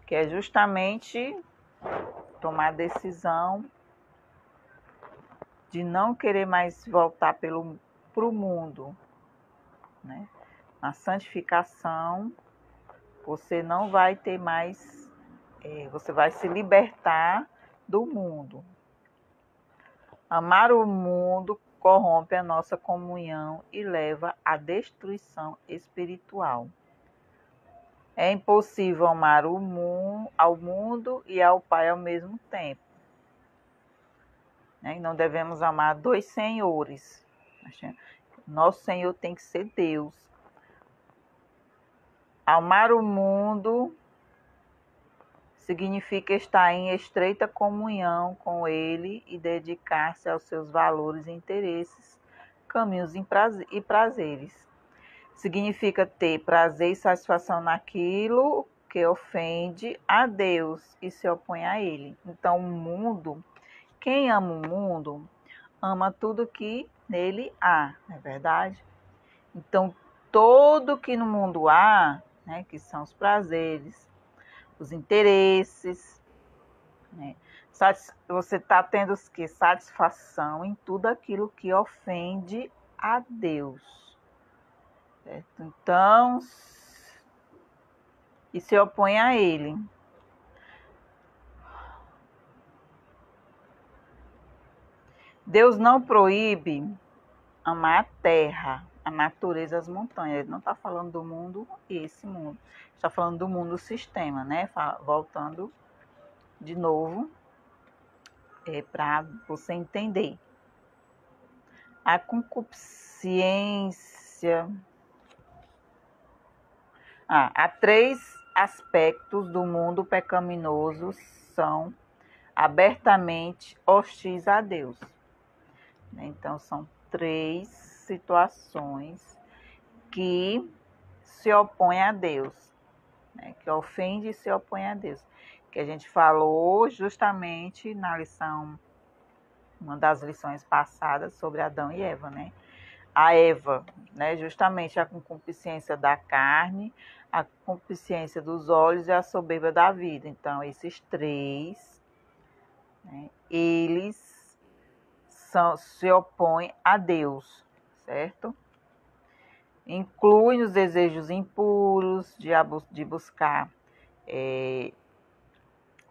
que é justamente tomar a decisão de não querer mais voltar para o mundo, né? Na santificação, você não vai ter mais, você vai se libertar do mundo. Amar o mundo corrompe a nossa comunhão e leva à destruição espiritual. É impossível amar ao mundo e ao Pai ao mesmo tempo. E não devemos amar dois senhores. Nosso Senhor tem que ser Deus. Amar o mundo significa estar em estreita comunhão com Ele e dedicar-se aos seus valores e interesses, caminhos e prazeres. Significa ter prazer e satisfação naquilo que ofende a Deus e se opõe a Ele. Então, o mundo, quem ama o mundo, ama tudo que nele há, não é verdade? Então, tudo que no mundo há, né, que são os prazeres, os interesses, né, você está tendo que satisfação em tudo aquilo que ofende a Deus. Certo? Então, e se opõe a Ele. Deus não proíbe amar a terra, a natureza, as montanhas. Ele não está falando do mundo, esse mundo. Está falando do mundo sistema, né? Voltando de novo, para você entender. A concupiscência. Há 3 aspectos do mundo pecaminoso são abertamente hostis a Deus. Então, são 3 situações que se opõem a Deus, né? Que ofende e se opõe a Deus. Que a gente falou justamente na lição, uma das lições passadas, sobre Adão e Eva, né? A Eva, né? Justamente a concupiscência da carne, a concupiscência dos olhos e a soberba da vida. Então, esses 3, né, eles se opõem a Deus, certo? Incluem os desejos impuros de buscar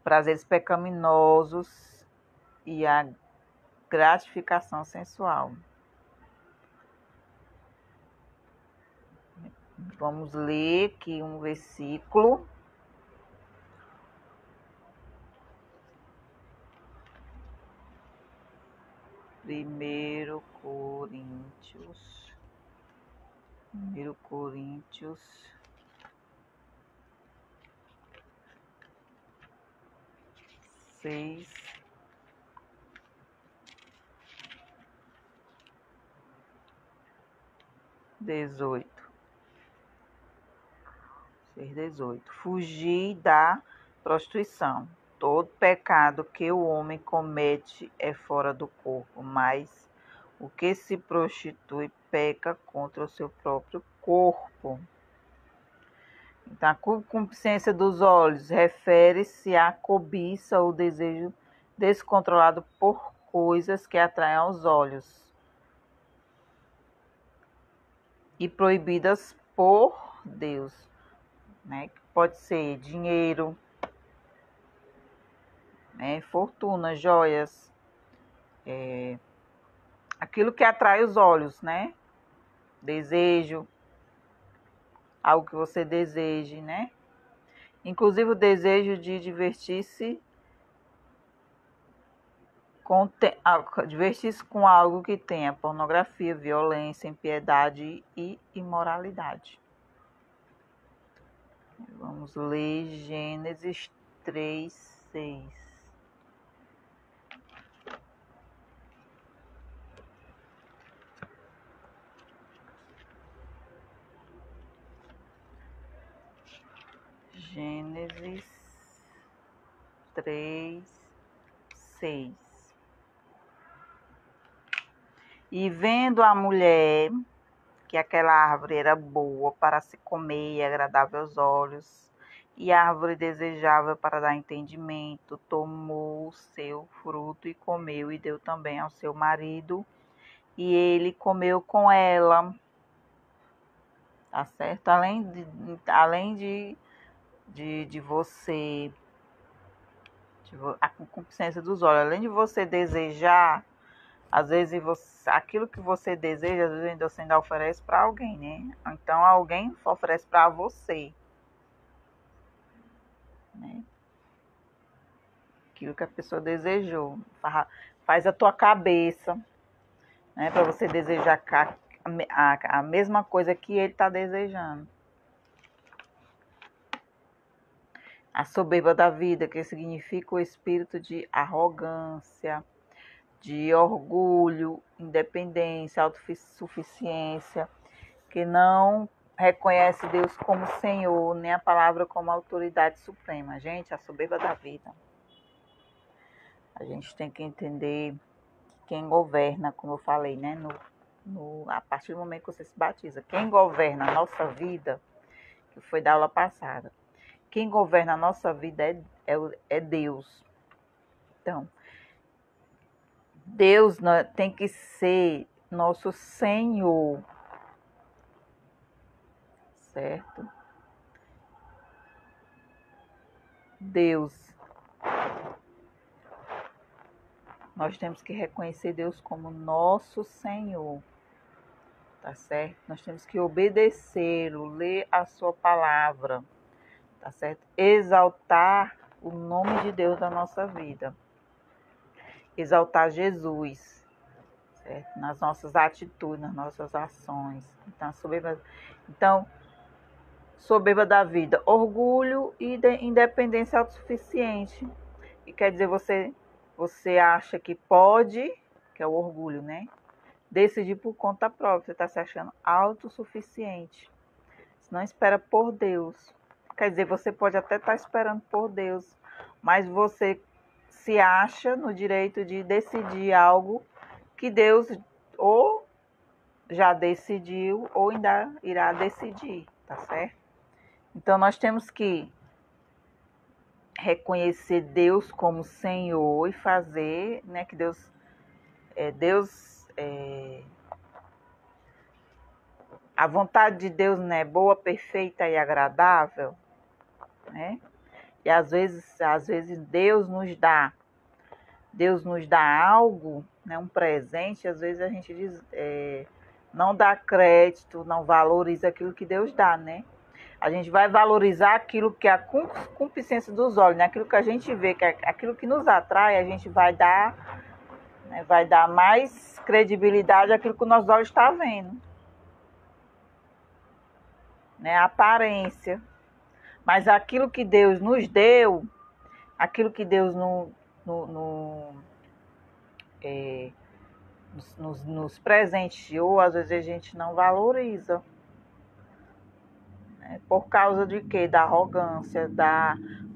prazeres pecaminosos e a gratificação sensual. Vamos ler aqui um versículo. Primeiro Coríntios 6, 18. 6:18. Fugir da prostituição. Todo pecado que o homem comete é fora do corpo, mas o que se prostitui peca contra o seu próprio corpo. Então, a concupiscência dos olhos refere-se à cobiça ou desejo descontrolado por coisas que atraem aos olhos e proibidas por Deus, né? Pode ser dinheiro, né? Fortuna, joias, aquilo que atrai os olhos, né? Desejo, algo que você deseje, né? Inclusive o desejo de divertir-se com algo que tenha pornografia, violência, impiedade e imoralidade. Vamos ler Gênesis 3:6. Gênesis 3:6. E vendo a mulher que aquela árvore era boa para se comer e agradável aos olhos, e árvore desejável para dar entendimento, tomou o seu fruto e comeu, e deu também ao seu marido, e ele comeu com ela. Tá certo? Além de você, a concupiscência dos olhos, além de você desejar, às vezes aquilo que você deseja, às vezes você ainda oferece para alguém, né? Então alguém oferece para você, né? Aquilo que a pessoa desejou. Faz a tua cabeça, né? Para você desejar a mesma coisa que ele está desejando. A soberba da vida, que significa o espírito de arrogância, de orgulho, independência, autossuficiência, que não reconhece Deus como Senhor, nem a palavra como autoridade suprema. Gente, a soberba da vida. A gente tem que entender que quem governa, como eu falei, né, a partir do momento que você se batiza, quem governa a nossa vida, que foi da aula passada, quem governa a nossa vida é Deus. Então, Deus tem que ser nosso Senhor, certo? Deus. Nós temos que reconhecer Deus como nosso Senhor, tá certo? Nós temos que obedecê-lo, ler a sua palavra, tá certo? Exaltar o nome de Deus da nossa vida. Exaltar Jesus, certo? Nas nossas atitudes, nas nossas ações. Soberba da vida, orgulho e independência autossuficiente. E quer dizer, você acha que pode, que é o orgulho, né? Decidir por conta própria. Você está se achando autossuficiente. Você não espera por Deus. Quer dizer, você pode até estar esperando por Deus, mas você se acha no direito de decidir algo que Deus ou já decidiu ou ainda irá decidir, tá certo? Então nós temos que reconhecer Deus como Senhor e fazer, né, que a vontade de Deus, né, boa, perfeita e agradável, né? E às vezes Deus nos dá algo, né, um presente, às vezes a gente não dá crédito, não valoriza aquilo que Deus dá, né? A gente vai valorizar aquilo que é a concupiscência dos olhos, né? Aquilo que a gente vê, que é aquilo que nos atrai, a gente vai dar, né, vai dar mais credibilidade àquilo que os nossos olhos estão vendo, né? A aparência. Mas aquilo que Deus nos deu, aquilo que Deus nos presenteou, às vezes a gente não valoriza. Por causa de quê? Da arrogância,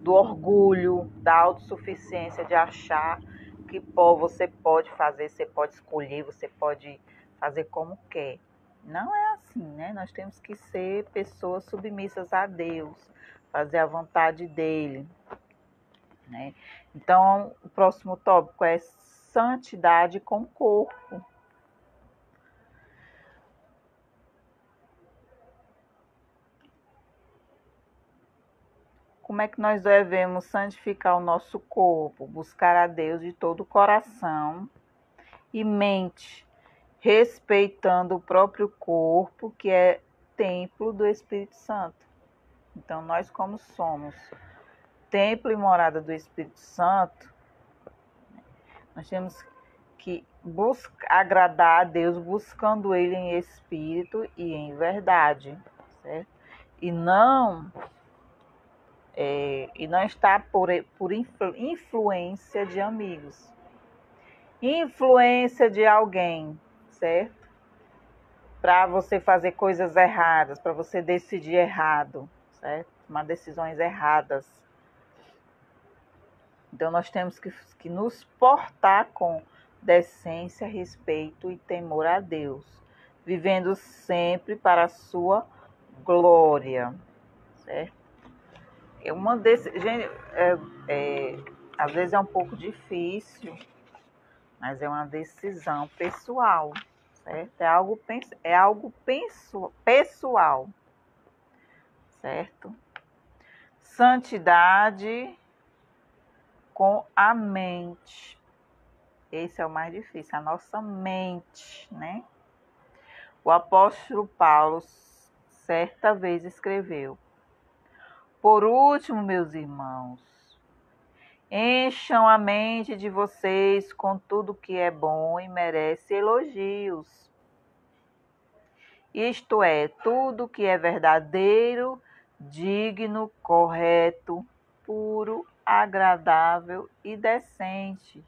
do orgulho, da autossuficiência, de achar que você pode fazer, você pode escolher, você pode fazer como quer. Não é assim, né? Nós temos que ser pessoas submissas a Deus, fazer a vontade dele, né? Então, o próximo tópico é santidade com o corpo. Como é que nós devemos santificar o nosso corpo? Buscar a Deus de todo o coração e mente, respeitando o próprio corpo, que é templo do Espírito Santo. Então, nós como somos templo e morada do Espírito Santo, nós temos que agradar a Deus buscando Ele em espírito e em verdade, certo? E não está por influência de amigos, influência de alguém, certo? Para você fazer coisas erradas, para você decidir errado, certo? Tomar decisões erradas. Então nós temos que nos portar com decência, respeito e temor a Deus, vivendo sempre para a sua glória, certo? Uma desse, gente, às vezes é um pouco difícil, mas é uma decisão pessoal, certo? É algo pessoal, certo? Santidade com a mente. Esse é o mais difícil, a nossa mente, né? O apóstolo Paulo certa vez escreveu: por último, meus irmãos, encham a mente de vocês com tudo que é bom e merece elogios. Isto é, tudo que é verdadeiro, digno, correto, puro, agradável e decente.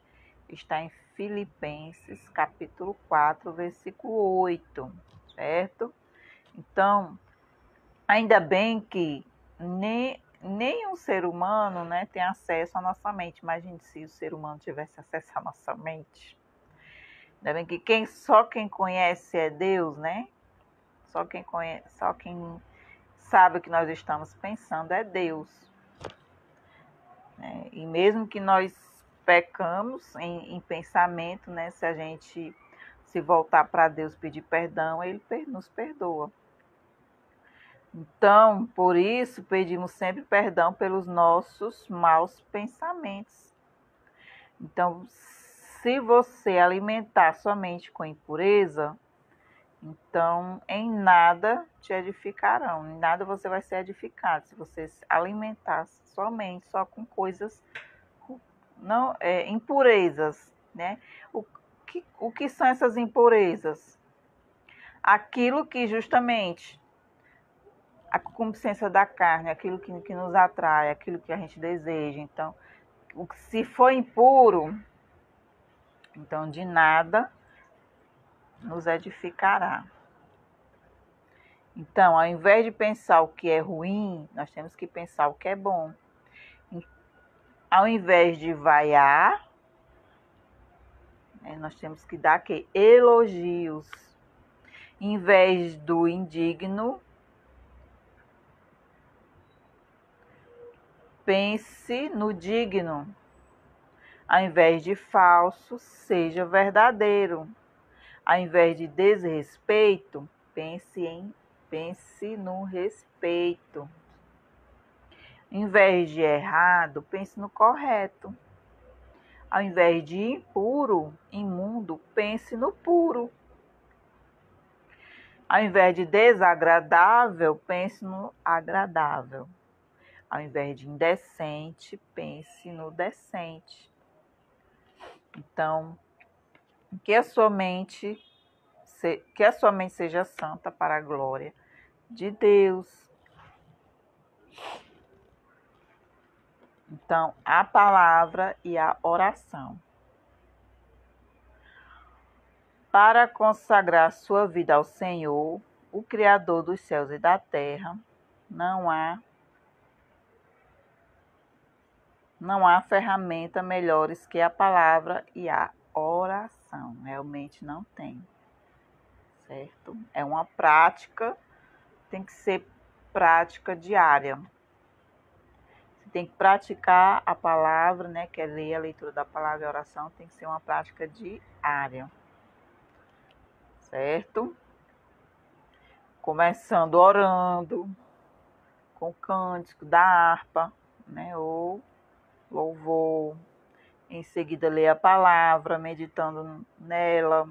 Está em Filipenses, capítulo 4, versículo 8, certo? Então, ainda bem que nenhum ser humano, né, tem acesso à nossa mente. Imagine se o ser humano tivesse acesso à nossa mente. Ainda bem que só quem conhece é Deus, né? Só quem sabe o que nós estamos pensando é Deus. Né? E mesmo que nós pecamos em pensamento, né, se a gente se voltar para Deus pedir perdão, Ele nos perdoa. Então, por isso, pedimos sempre perdão pelos nossos maus pensamentos. Então, se você alimentar sua mente com impureza, então em nada te edificarão, em nada você vai ser edificado. Se você alimentar sua mente só com coisas não impurezas, né? O que são essas impurezas? Aquilo que justamente a concupiscência da carne, aquilo que nos atrai, aquilo que a gente deseja. Então, se for impuro, então de nada nos edificará. Então, ao invés de pensar o que é ruim, nós temos que pensar o que é bom. Ao invés de vaiar, nós temos que dar elogios. Em vez do indigno, pense no digno. Ao invés de falso, seja verdadeiro. Ao invés de desrespeito, pense no respeito. Ao invés de errado, pense no correto. Ao invés de impuro, imundo, pense no puro. Ao invés de desagradável, pense no agradável. Ao invés de indecente, pense no decente. Então, que a sua mente seja santa para a glória de Deus. Então, a palavra e a oração. Para consagrar sua vida ao Senhor, o Criador dos céus e da terra, não há ferramenta melhores que a palavra e a oração. Realmente não tem, certo? É uma prática, tem que ser prática diária. Você tem que praticar a palavra, né? Que é ler a leitura da palavra e a oração, tem que ser uma prática diária, certo? Começando orando, com o cântico da harpa, né? Ou louvor. Em seguida, ler a palavra, meditando nela,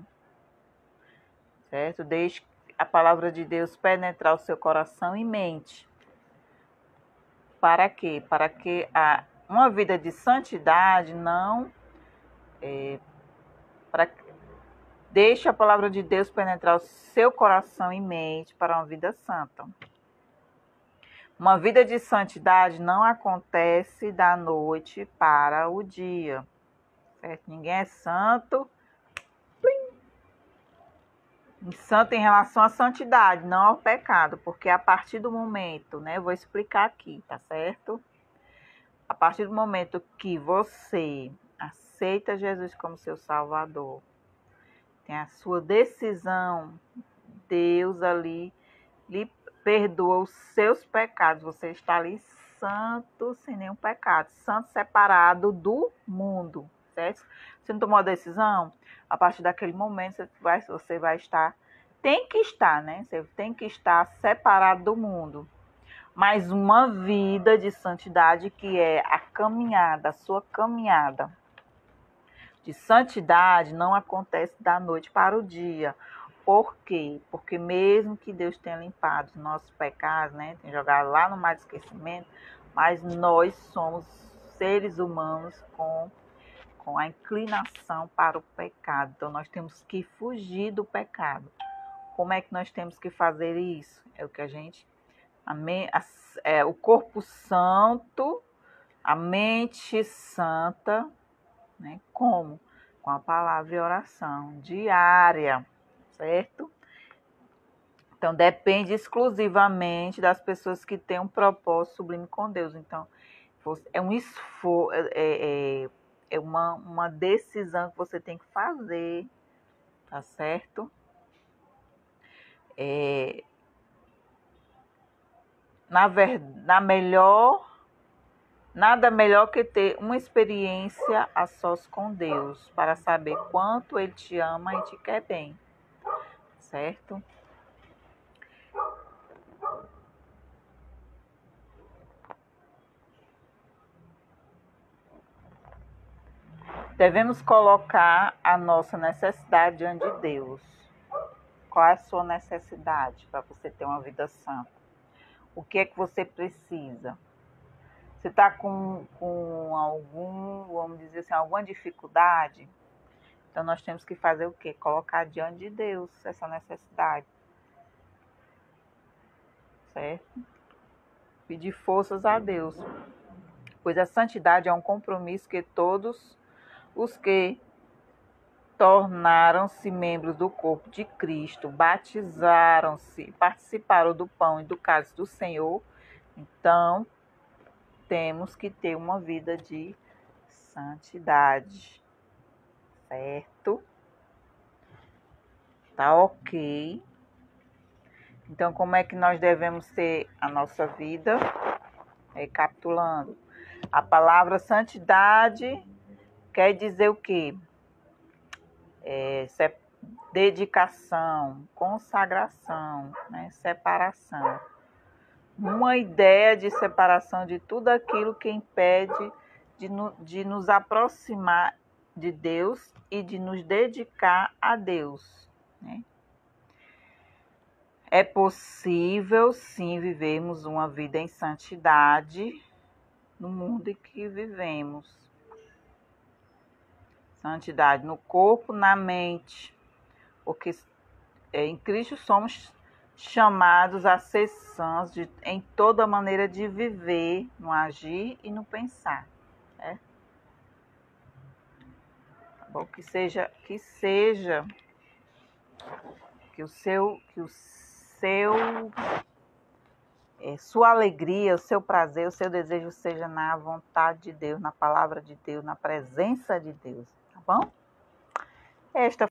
certo? Deixe a palavra de Deus penetrar o seu coração e mente. Para quê? Para que uma vida de santidade não... Deixe a palavra de Deus penetrar o seu coração e mente para uma vida santa. Uma vida de santidade não acontece da noite para o dia, certo? Ninguém é santo. Santo em relação à santidade, não ao pecado, porque a partir do momento, né, eu vou explicar aqui, tá certo? A partir do momento que você aceita Jesus como seu Salvador, tem a sua decisão, Deus ali lhe perdoa os seus pecados, você está ali santo sem nenhum pecado, santo separado do mundo, certo? Você não tomou a decisão? A partir daquele momento você vai estar, tem que estar, né? Você tem que estar separado do mundo. Mas uma vida de santidade que é a caminhada, a sua caminhada de santidade não acontece da noite para o dia. Por quê? Porque mesmo que Deus tenha limpado os nossos pecados, né, tenha jogado lá no mar de esquecimento, mas nós somos seres humanos com a inclinação para o pecado. Então nós temos que fugir do pecado. Como é que nós temos que fazer isso? É o que a gente... o corpo santo, a mente santa, né? Como? Com a palavra e oração diária, certo? Então, depende exclusivamente das pessoas que têm um propósito sublime com Deus. Então, é um esforço, é uma decisão que você tem que fazer, tá certo? Nada melhor que ter uma experiência a sós com Deus, para saber quanto Ele te ama e te quer bem, certo? Devemos colocar a nossa necessidade diante de Deus. Qual é a sua necessidade para você ter uma vida santa? O que é que você precisa? Você está com vamos dizer assim, alguma dificuldade? Então nós temos que fazer o quê? Colocar diante de Deus essa necessidade. Certo? Pedir forças a Deus. Pois a santidade é um compromisso que todos os que tornaram-se membros do corpo de Cristo, batizaram-se, participaram do pão e do cálice do Senhor, então temos que ter uma vida de santidade, certo? Tá ok? Então, como é que nós devemos ter a nossa vida? Recapitulando, a palavra santidade quer dizer o quê? Dedicação, consagração, né? Separação. Uma ideia de separação de tudo aquilo que impede de nos aproximar de Deus e de nos dedicar a Deus, né? É possível, sim, vivermos uma vida em santidade no mundo em que vivemos. Santidade no corpo, na mente, porque em Cristo somos chamados a ser santos em toda maneira de viver, no agir e no pensar, né? Tá bom? Sua alegria, o seu prazer, o seu desejo seja na vontade de Deus, na palavra de Deus, na presença de Deus, tá bom? Esta